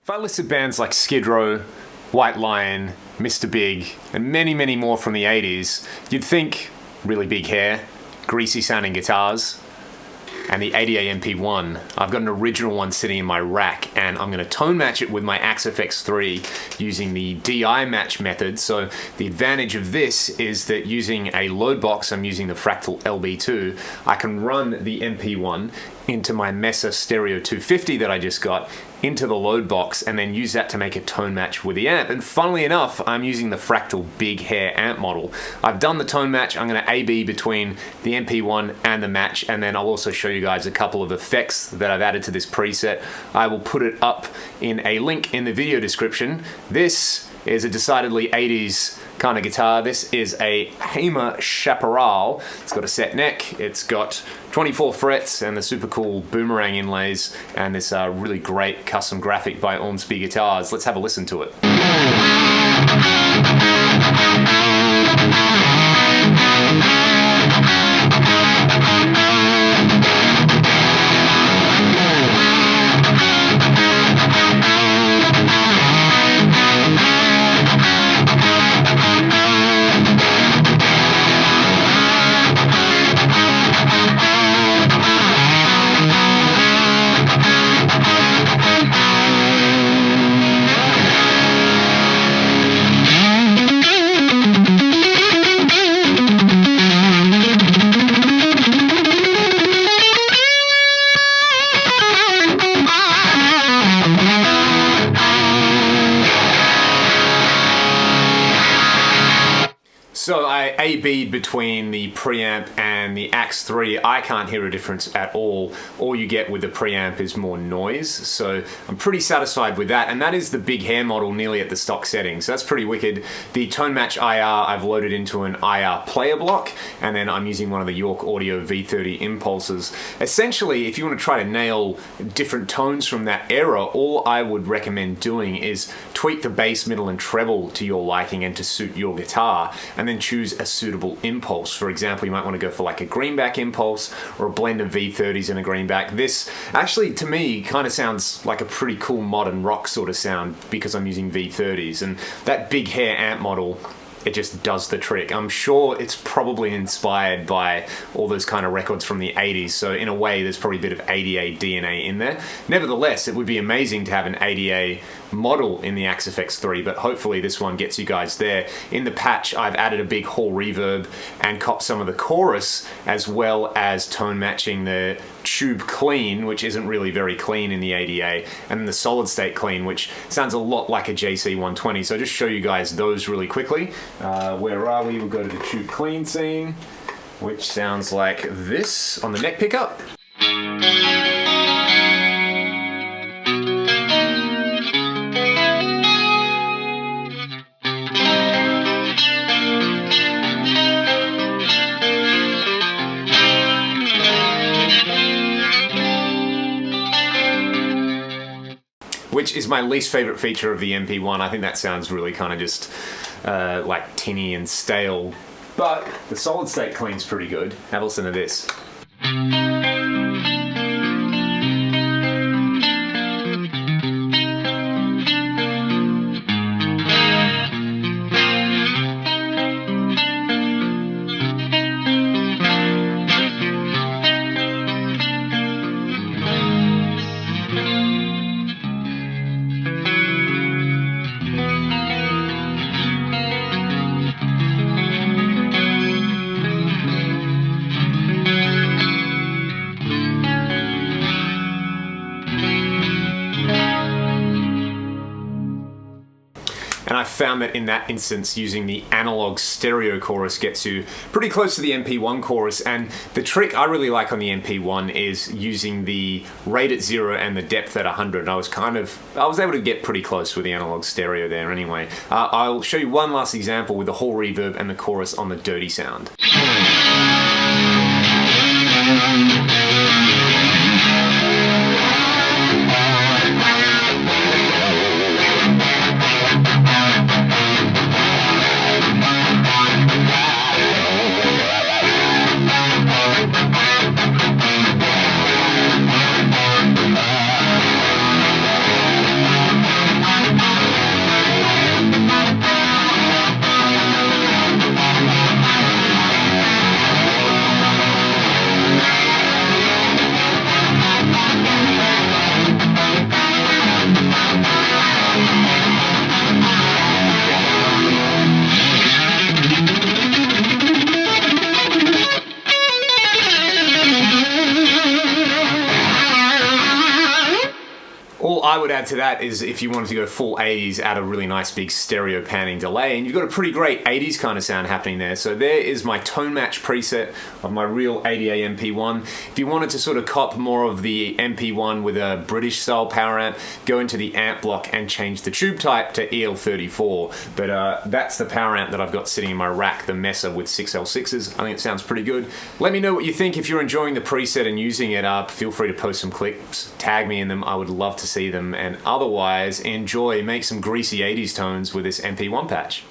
If I listed bands like Skid Row, White Lion, Mr. Big, and many, many more from the 80s, you'd think really big hair, greasy sounding guitars, and the 80A MP-1. I've got an original one sitting in my rack, and I'm going to tone match it with my Axe FX3 using the DI match method. So the advantage of this is that using a load box, I'm using the Fractal LB2, I can run the MP-1 into my Mesa Stereo 250 that I just got into the load box and then use that to make a tone match with the amp. And funnily enough, I'm using the Fractal big hair amp model. I've done the tone match. I'm going to A/B between the MP-1 and the match, and then I'll also show you guys a couple of effects that I've added to this preset. I will put it up in a link in the video description. This is a decidedly 80s kind of guitar. This is a Hamer Chaparral. It's got a set neck, it's got 24 frets and the super cool boomerang inlays, and this really great custom graphic by Ormsby Guitars. Let's have a listen to it. So I A/B'd between the preamp and the Axe 3. I can't hear a difference at all. All you get with the preamp is more noise. So I'm pretty satisfied with that. And that is the big hair model nearly at the stock setting. So that's pretty wicked. The tone match IR I've loaded into an IR player block, and then I'm using one of the York Audio V30 impulses. Essentially, if you want to try to nail different tones from that era, all I would recommend doing is tweak the bass, middle, and treble to your liking and to suit your guitar, and then choose a suitable impulse. For example, you might want to go for like a greenback impulse or a blend of V30s and a greenback. This actually, to me, kind of sounds like a pretty cool modern rock sort of sound because I'm using V30s, and that big hair amp model, it just does the trick. I'm sure it's probably inspired by all those kind of records from the 80s, so in a way there's probably a bit of 80A DNA in there. Nevertheless, it would be amazing to have an 80A model in the Axe FX3, but hopefully this one gets you guys there. In the patch, I've added a big hall reverb and copped some of the chorus, as well as tone matching the tube clean, which isn't really very clean in the 80A, and the solid state clean, which sounds a lot like a JC120. So I'll just show you guys those really quickly. Where are we? We'll go to the tube clean scene, which sounds like this on the neck pickup. Which is my least favorite feature of the MP-1. I think that sounds really kind of just like tinny and stale. But the solid state clean's pretty good. Have a listen to this. And I found that in that instance, using the analog stereo chorus gets you pretty close to the MP-1 chorus. And the trick I really like on the MP-1 is using the rate at 0 and the depth at 100. I was able to get pretty close with the analog stereo there anyway. I'll show you one last example with the hall reverb and the chorus on the dirty sound. would add to that is if you wanted to go full 80s, add a really nice big stereo panning delay, and you've got a pretty great 80s kind of sound happening there. So there is my tone match preset of my real 80A MP-1. If you wanted to sort of cop more of the MP-1 with a British style power amp, go into the amp block and change the tube type to EL34. But that's the power amp that I've got sitting in my rack, the Mesa with 6L6s. I think it sounds pretty good. Let me know what you think. If you're enjoying the preset and using it up, feel free to post some clips, tag me in them. I would love to see them. And otherwise, enjoy, make some greasy 80s tones with this MP-1 patch.